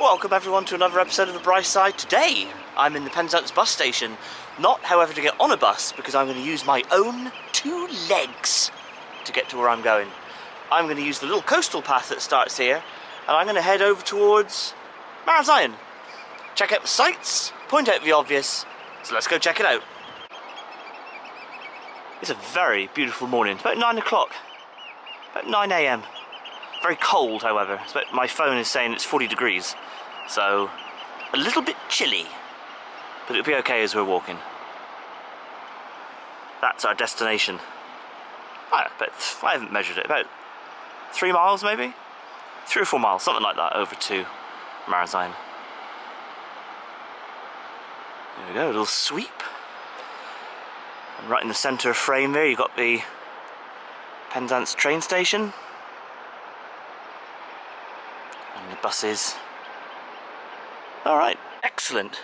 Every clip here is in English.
Welcome everyone to another episode of The Bright Side. Today I'm in the Penzance bus station, not however to get on a bus because I'm going to use my own two legs to get to where I'm going. I'm going to use the little coastal path that starts here and I'm going to head over towards Marazion. Check out the sights, point out the obvious, so let's go check it out. It's a very beautiful morning. It's about 9 o'clock, about 9 AM. Very cold, however. My phone is saying it's 40 degrees, so a little bit chilly, but it'll be okay as we're walking. That's our destination. I haven't measured it, about 3 miles maybe? 3 or 4 miles, something like that, over to Marazion. There we go, a little sweep. And right in the centre of frame there, you've got the Penzance train station. And the buses. Alright, excellent.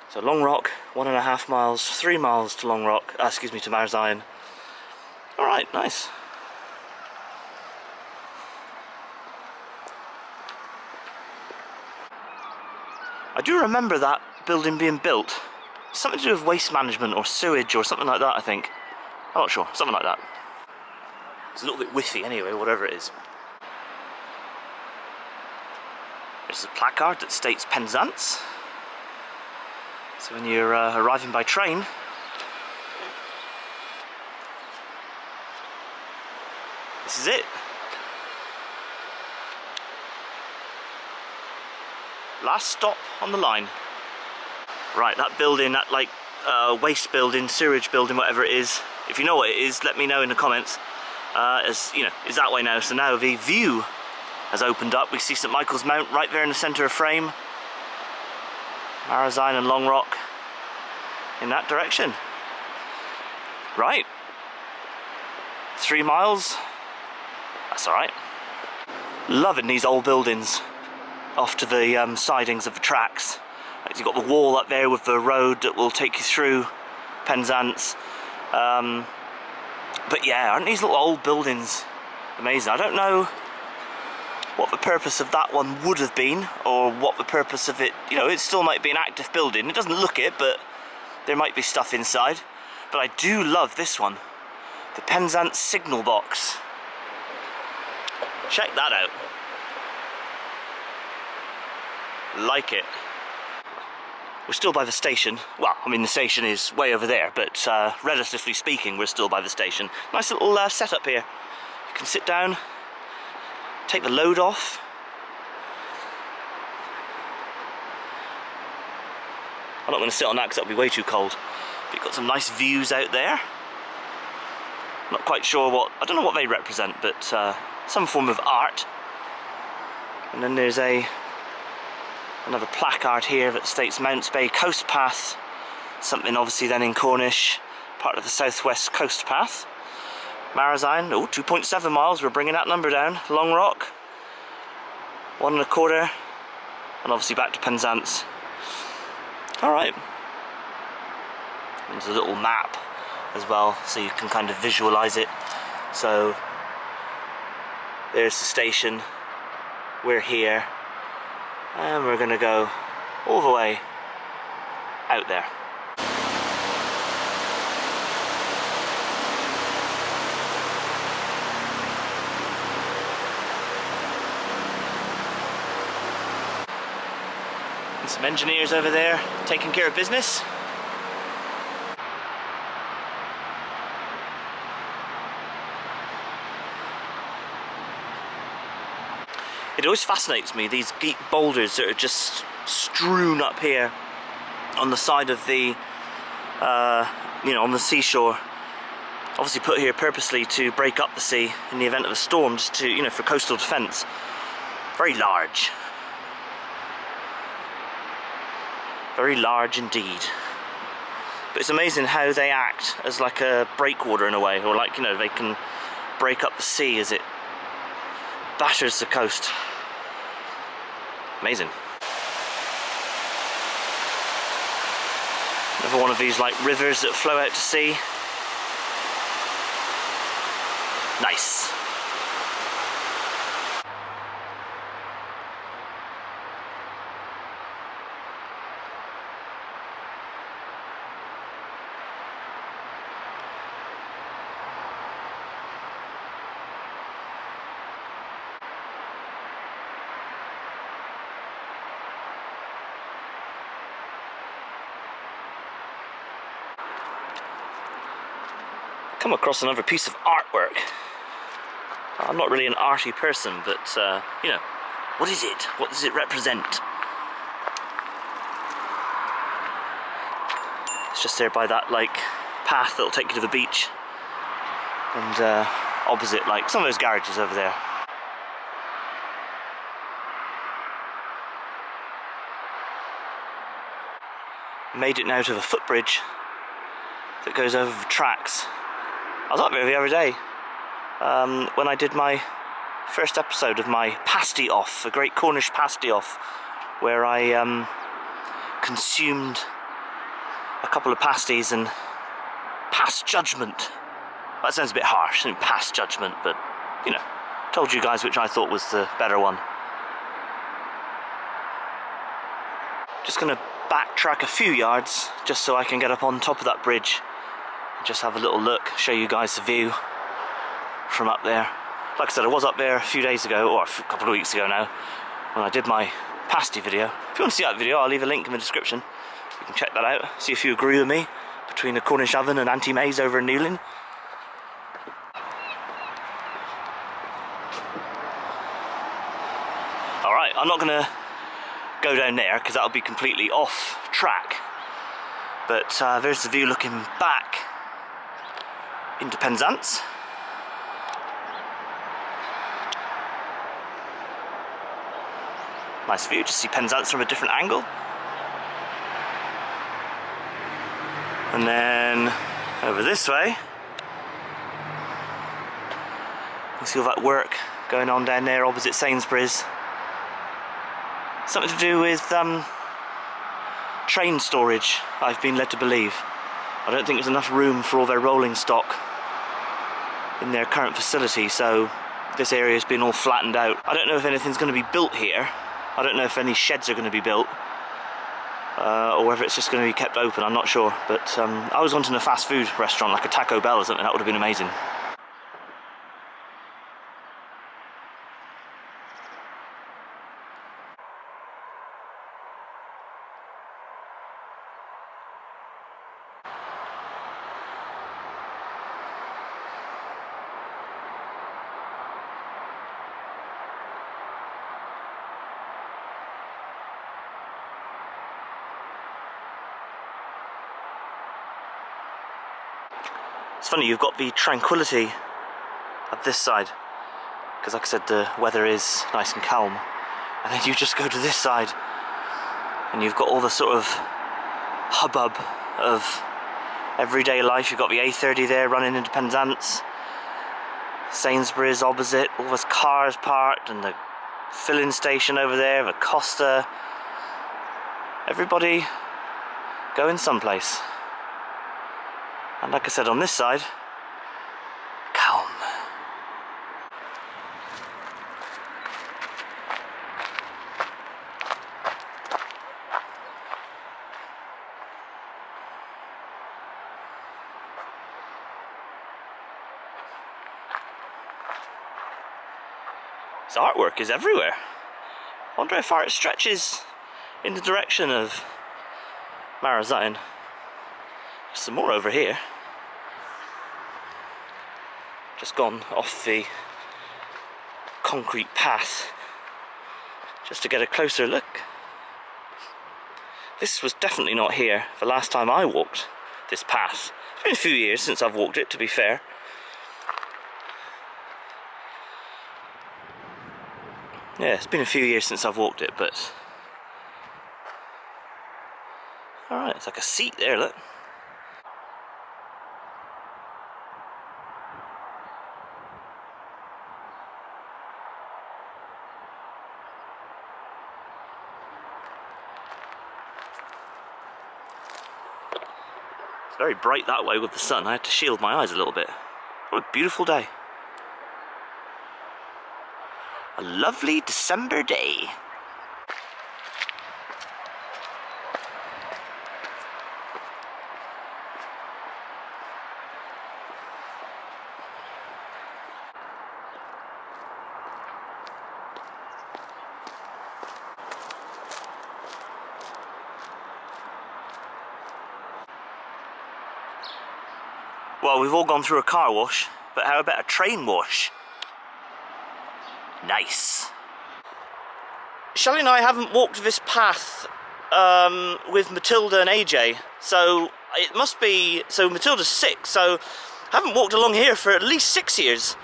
So Long Rock, 1.5 miles, 3 miles to Long Rock, to Marazion. Alright, nice. I do remember that building being built. Something to do with waste management or sewage or something like that, I think. I'm not sure, something like that. It's a little bit whiffy anyway, whatever it is. There's a placard that states Penzance. So when you're arriving by train, this is it. Last stop on the line. Right, that building, that waste building, sewage building, whatever it is, if you know what it is, let me know in the comments. Is that way now. So now the view has opened up. We see St Michael's Mount right there in the centre of frame. Marazion and Long Rock in that direction. Right. 3 miles. That's alright. Loving these old buildings off to the sidings of the tracks. You've got the wall up there with the road that will take you through Penzance. But yeah, aren't these little old buildings amazing? I don't know what the purpose of that one would have been, or what the purpose of it, it still might be an active building. It doesn't look it, but there might be stuff inside. But I do love this one, the Penzance signal box. Check that out. Like it. We're still by the station. Well, I mean the station is way over there, but relatively speaking, we're still by the station. Nice little setup here. You can sit down, take the load off. I'm not going to sit on that because that'll be way too cold. But you've got some nice views out there. Not quite sure I don't know what they represent, but some form of art. And then there's another placard here that states Mounts Bay Coast Path. Something obviously then in Cornish, part of the Southwest Coast Path. Marazion, 2.7 miles, we're bringing that number down. Long Rock, 1.25, and obviously back to Penzance. Alright. There's a little map as well, so you can kind of visualise it. So, there's the station, we're here, and we're going to go all the way out there. And some engineers over there taking care of business. It always fascinates me, these deep boulders that are just strewn up here on the side of the, on the seashore. Obviously put here purposely to break up the sea in the event of a storm, just to, for coastal defence. Very large. Very large indeed. But it's amazing how they act as like a breakwater in a way, or they can break up the sea as it batters the coast. Amazing. Another one of these rivers that flow out to sea. Nice. come across another piece of artwork. I'm not really an arty person, but you know, what is it? What does it represent? It's just there by that like path that'll take you to the beach, and opposite like some of those garages over there. Made it now to the footbridge that goes over the tracks. I was up there the other day when I did my first episode of my pasty-off, the Great Cornish Pasty-off, where I consumed a couple of pasties and passed judgment. That sounds a bit harsh, passed judgment, but you know, told you guys which I thought was the better one. Just gonna backtrack a few yards just so I can get up on top of that bridge and just have a little look, show you guys the view from up there. Like I said, I was up there a few days ago, or a couple of weeks ago now, when I did my pasty video. If you want to see that video, I'll leave a link in the description. You can check that out, see if you agree with me between the Cornish oven and Auntie May's over in Newlyn. Alright, I'm not going to go down there because that'll be completely off track, but there's the view looking back into Penzance. Nice view, just see Penzance from a different angle. And then over this way, you see all that work going on down there opposite Sainsbury's. Something to do with train storage, I've been led to believe. I don't think there's enough room for all their rolling stock in their current facility, so this area has been all flattened out. I don't know if anything's going to be built here. I don't know if any sheds are going to be built, or whether it's just going to be kept open, I'm not sure. But I was wanting a fast food restaurant, like a Taco Bell or something. That would have been amazing. It's funny, you've got the tranquility of this side, because like I said, the weather is nice and calm, and then you just go to this side and you've got all the sort of hubbub of everyday life. You've got the A30 there running into Penzance, Sainsbury's opposite, all those cars parked, and the filling station over there, the Costa. Everybody going someplace. And like I said, on this side, calm. This artwork is everywhere. I wonder how far it stretches in the direction of Marazion. There's some more over here. Just gone off the concrete path just to get a closer look. This was definitely not here the last time I walked this path. It's been a few years since I've walked it, to be fair. Yeah, it's been a few years since I've walked it, but alright, it's like a seat there, look. It's very bright that way with the sun. I had to shield my eyes a little bit. What a beautiful day. A lovely December day. Well, we've all gone through a car wash, but how about a train wash? Nice. Shelley and I haven't walked this path with Matilda and AJ, so it must be, so Matilda's 6, so I haven't walked along here for at least 6 years,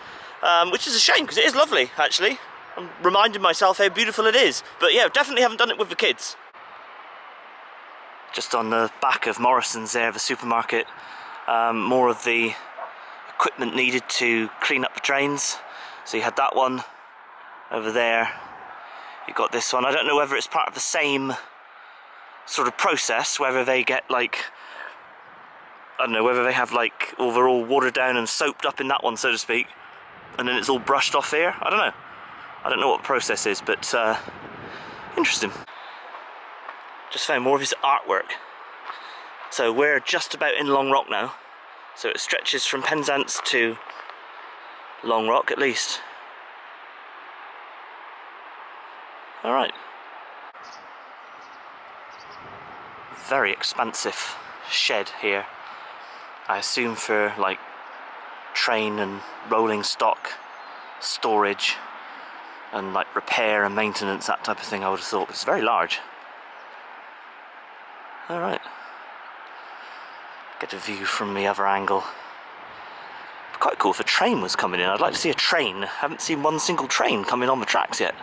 which is a shame because it is lovely actually. I'm reminding myself how beautiful it is, but yeah, definitely haven't done it with the kids. Just on the back of Morrison's there, the supermarket, more of the equipment needed to clean up the drains. So you had that one over there, you got this one. I don't know whether it's part of the same sort of process, whether they get like, I don't know, whether they have like, or they're all watered down and soaped up in that one, so to speak, and then it's all brushed off here. I don't know. I don't know what the process is, but interesting. Just found more of his artwork. So we're just about in Long Rock now. So it stretches from Penzance to Long Rock at least. Alright. Very expansive shed here. I assume for like train and rolling stock storage and like repair and maintenance, that type of thing, I would have thought, but it's very large. Alright. Get a view from the other angle. Quite cool if a train was coming in. I'd like to see a train. I haven't seen one single train coming on the tracks yet.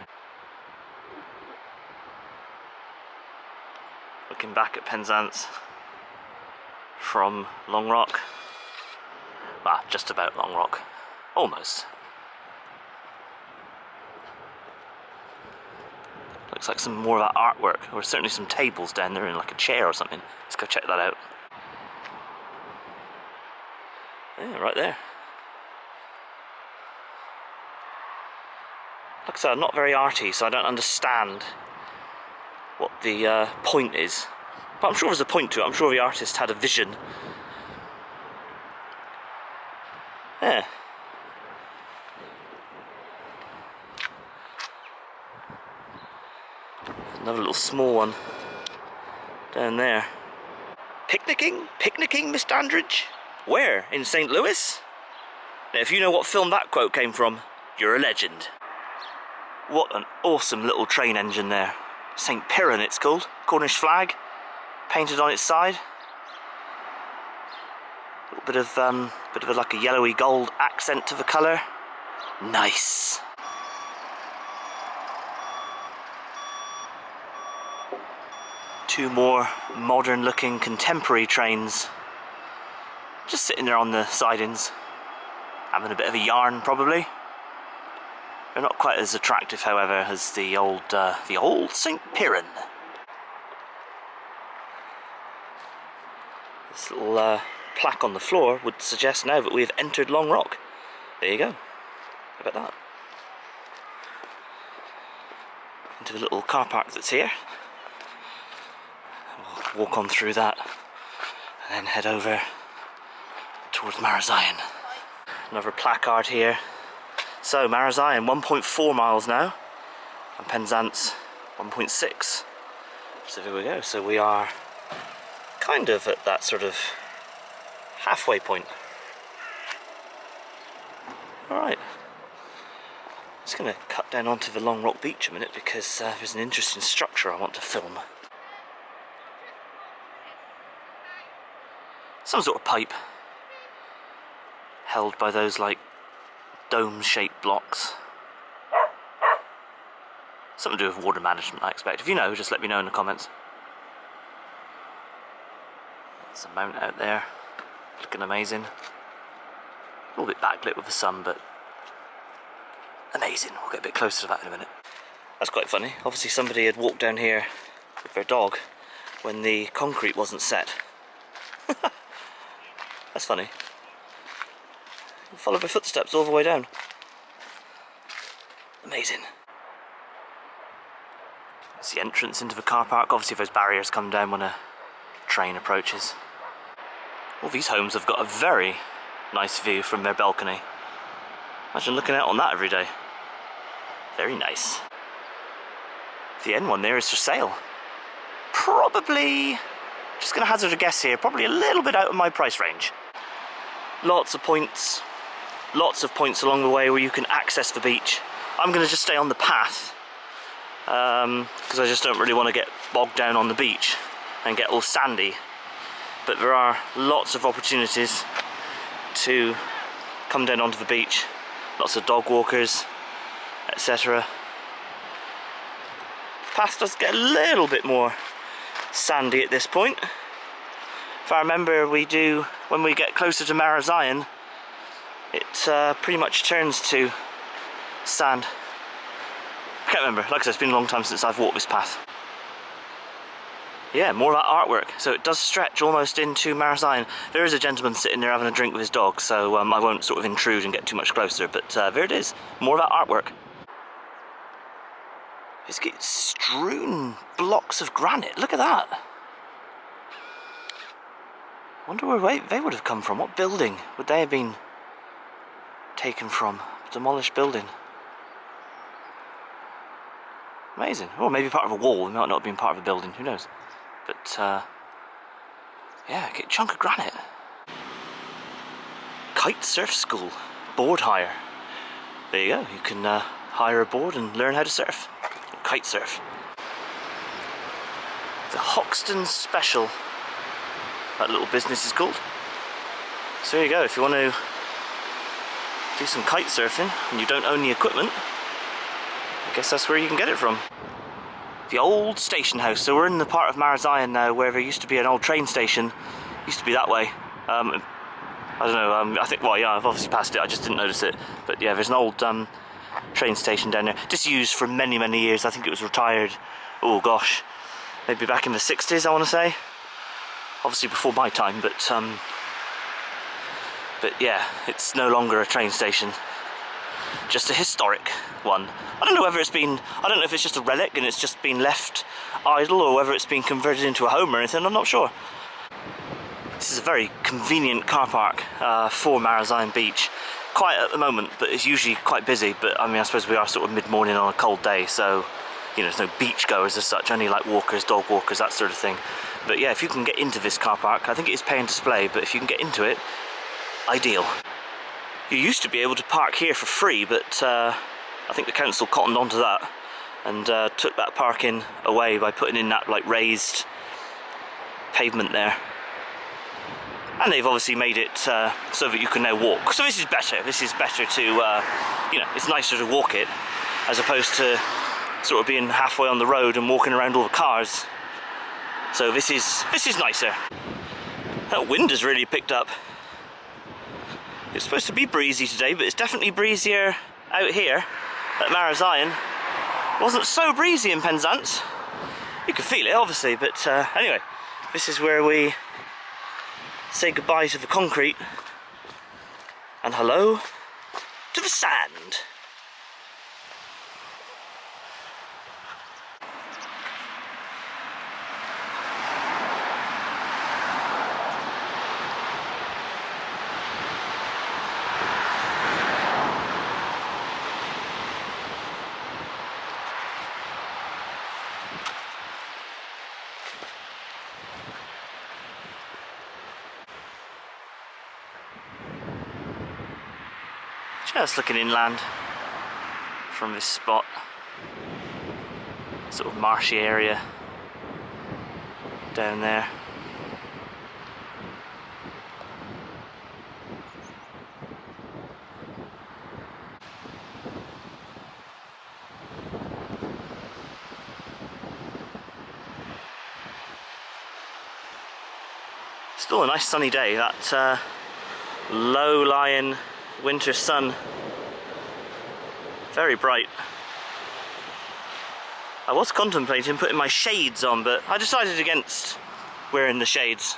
Looking back at Penzance from Long Rock. Well, just about Long Rock. Almost. Looks like some more of that artwork, or certainly some tables down there in like a chair or something. Let's go check that out. Yeah, right there. Like I said, I'm not very arty, so I don't understand what the point is. But I'm sure there's a point to it. I'm sure the artist had a vision. Yeah. Another little small one down there. Picnicking? Picnicking, Miss Dandridge? Where? In St. Louis? Now, if you know what film that quote came from, you're a legend. What an awesome little train engine there. St. Piran it's called. Cornish flag, painted on its side. A little bit of like a yellowy gold accent to the colour. Nice. Two more modern looking contemporary trains. Just sitting there on the sidings, having a bit of a yarn probably. They're not quite as attractive, however, as the old St. Piran. This little plaque on the floor would suggest now that we have entered Long Rock. There you go. How about that? Into the little car park that's here. We'll walk on through that and then head over towards Marazion. Another placard here. So Marazion 1.4 miles now, and Penzance 1.6. So there we go. So we are kind of at that sort of halfway point. Alright. Just going to cut down onto the Long Rock Beach a minute because there's an interesting structure I want to film. Some sort of pipe held by those like dome-shaped blocks. Something to do with water management, I expect. If you know, just let me know in the comments. There's a mount out there, looking amazing. A little bit backlit with the sun, but amazing. We'll get a bit closer to that in a minute. That's quite funny. Obviously somebody had walked down here with their dog when the concrete wasn't set. That's funny. Follow the footsteps all the way down. Amazing. It's the entrance into the car park. Obviously those barriers come down when a train approaches. All these homes have got a very nice view from their balcony. Imagine looking out on that every day. Very nice. The end one there is for sale. Probably, just going to hazard a guess here, probably a little bit out of my price range. Lots of points along the way where you can access the beach. I'm going to just stay on the path because I just don't really want to get bogged down on the beach and get all sandy. But there are lots of opportunities to come down onto the beach. Lots of dog walkers, etc. The path does get a little bit more sandy at this point. If I remember, when we get closer to Marazion, it pretty much turns to sand. I can't remember, like I said, it's been a long time since I've walked this path. Yeah, more of that artwork. So it does stretch almost into Marazion. There is a gentleman sitting there having a drink with his dog, so I won't sort of intrude and get too much closer, but there it is, more of that artwork. It's got strewn blocks of granite, look at that. Wonder where they would have come from. What building would they have been taken from? A demolished building. Amazing. Or maybe part of a wall. It might not have been part of a building. Who knows? But yeah, get a chunk of granite. Kite surf school. Board hire. There you go. You can hire a board and learn how to surf. Kite surf. The Hoxton Special. That little business is called. So there you go, if you want to do some kite surfing and you don't own the equipment, I guess that's where you can get it from. The old station house. So we're in the part of Marazion now where there used to be an old train station. Used to be that way. I don't know, I think, well yeah, I've obviously passed it, I just didn't notice it. But yeah, there's an old train station down there. Disused for many, many years. I think it was retired, oh gosh, maybe back in the 60s I want to say. Obviously before my time, but yeah, it's no longer a train station, just a historic one. I don't know whether it's been, I don't know if it's just a relic and it's just been left idle, or whether it's been converted into a home or anything, I'm not sure. This is a very convenient car park for Marazion Beach. Quiet at the moment, but it's usually quite busy. But I mean, I suppose we are sort of mid-morning on a cold day, so you know, there's no beach goers as such, only like walkers, dog walkers, that sort of thing. But yeah, if you can get into this car park, I think it is pay and display, but if you can get into it, ideal. You used to be able to park here for free, but I think the council cottoned onto that and took that parking away by putting in that like raised pavement there. And they've obviously made it so that you can now walk. So this is better. This is better to, you know, it's nicer to walk it as opposed to sort of being halfway on the road and walking around all the cars. So this is nicer. That wind has really picked up. It's supposed to be breezy today, but it's definitely breezier out here at Marazion. It wasn't so breezy in Penzance. You could feel it, obviously, but anyway, this is where we say goodbye to the concrete and hello to the sand. Just looking inland from this spot, sort of marshy area down there. Still a nice sunny day. That low-lying winter sun, very bright. I was contemplating putting my shades on, but I decided against wearing the shades.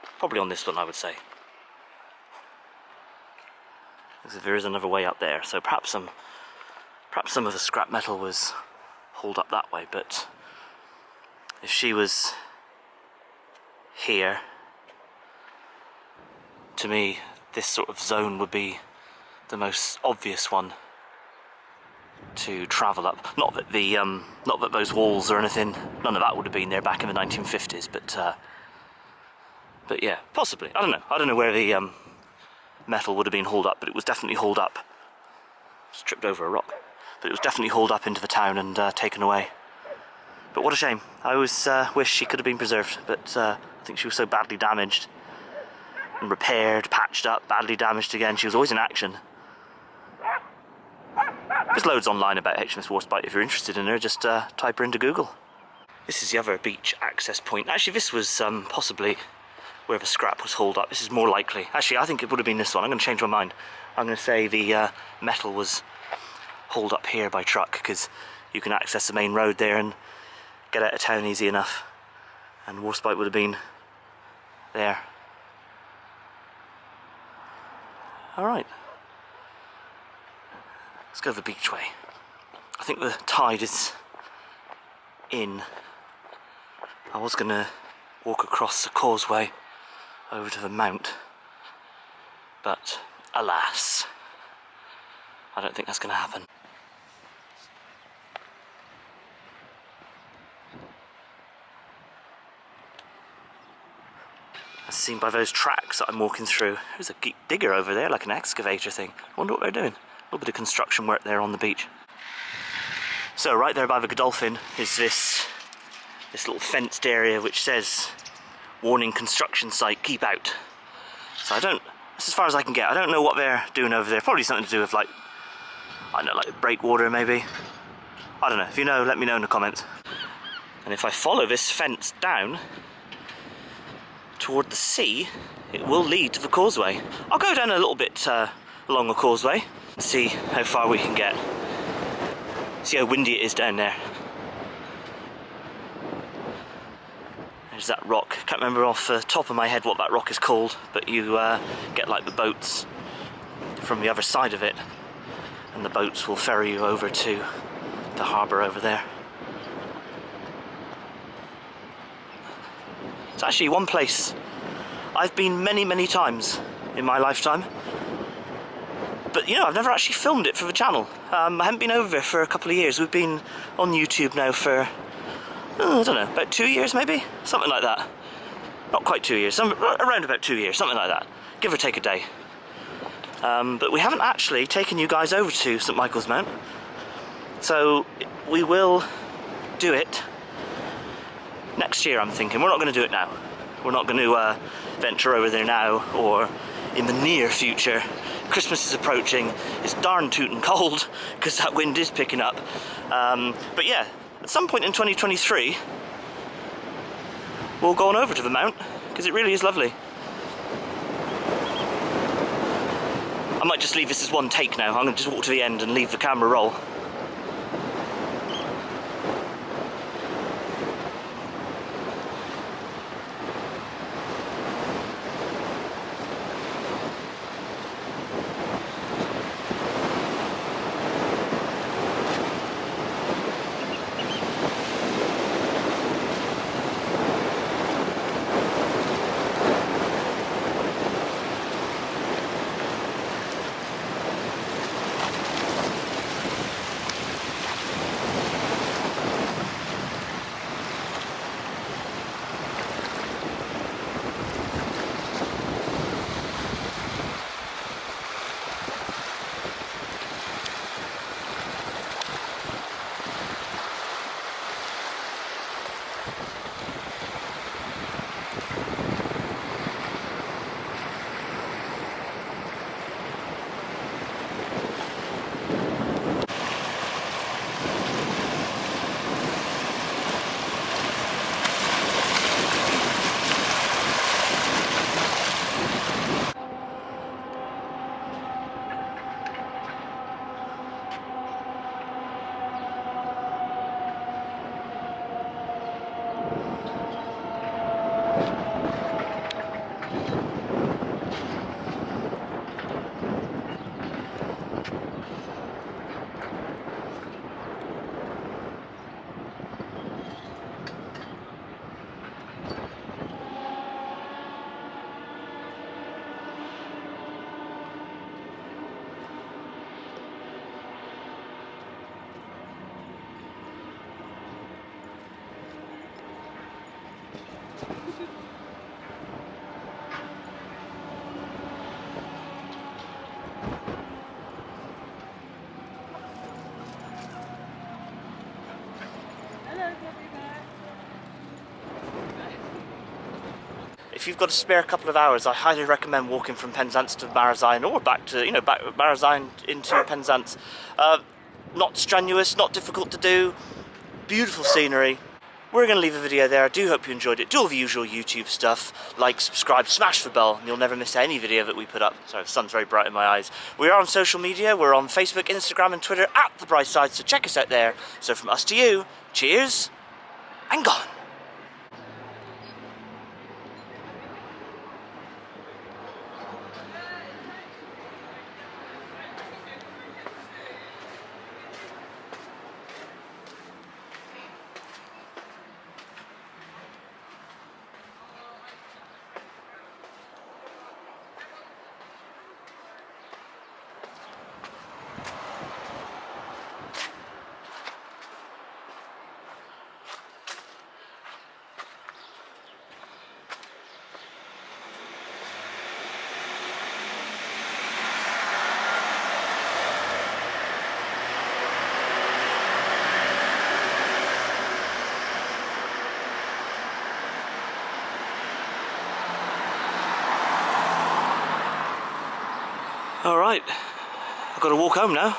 Probably on this one, I would say. Because there is another way up there, so perhaps some of the scrap metal was hauled up that way, but if she was here, to me, this sort of zone would be the most obvious one to travel up. Not that those walls or anything, none of that would have been there back in the 1950s, but yeah, possibly. I don't know where the metal would have been hauled up, but it was definitely hauled up. Just tripped over a rock, but it was definitely hauled up into the town and taken away. But what a shame. I always wish she could have been preserved, but I think she was so badly damaged and repaired, patched up, badly damaged again. She was always in action. There's loads online about HMS Warspite. If you're interested in her, just type her into Google. This is the other beach access point. Actually, this was possibly where the scrap was hauled up. This is more likely. Actually, I think it would have been this one. I'm going to change my mind. I'm going to say the metal was hauled up here by truck, because you can access the main road there and get out of town easy enough. And Warspite would have been there. Alright. Let's go the beach way. I think the tide is in. I was going to walk across the causeway over to the mount, but alas, I don't think that's going to happen. As seen by those tracks that I'm walking through, there's a digger over there, like an excavator thing. I wonder what they're doing. A little bit of construction work there on the beach. So right there by the Godolphin is this little fenced area which says warning construction site, keep out. So that's as far as I can get. I don't know what they're doing over there. Probably something to do with, like, I don't know, like breakwater maybe. I don't know. If you know, let me know in the comments. And if I follow this fence down toward the sea, it will lead to the causeway. I'll go down a little bit along the causeway and see how far we can get. See how windy it is down there. There's that rock. Can't remember off the top of my head what that rock is called, but you get like the boats from the other side of it, and the boats will ferry you over to the harbour over there. It's actually one place I've been many times in my lifetime, but you know, I've never actually filmed it for the channel. I haven't been over there for a couple of years. We've been on YouTube now for, I don't know, about 2 years maybe? Something like that. Not quite 2 years, around about 2 years, something like that. Give or take a day. But we haven't actually taken you guys over to St Michael's Mount. So we will do it next year, I'm thinking. We're not going to do it now. We're not going to venture over there now or in the near future. Christmas is approaching. It's darn tootin' cold because that wind is picking up. But yeah, at some point in 2023, we'll go on over to the mount because it really is lovely. I might just leave this as one take now. I'm going to just walk to the end and leave the camera roll. If you've got a spare couple of hours, I highly recommend walking from Penzance to Marazion, or back to, back Marazion into Penzance. Not strenuous, not difficult to do, beautiful scenery. We're going to leave a video there. I do hope you enjoyed it. Do all the usual YouTube stuff, like, subscribe, smash the bell, and you'll never miss any video that we put up. Sorry, the sun's very bright in my eyes. We are on social media. We're on Facebook, Instagram and Twitter at The Bright Side, so check us out there. So from us to you, cheers and gone. Alright, I've got to walk home now.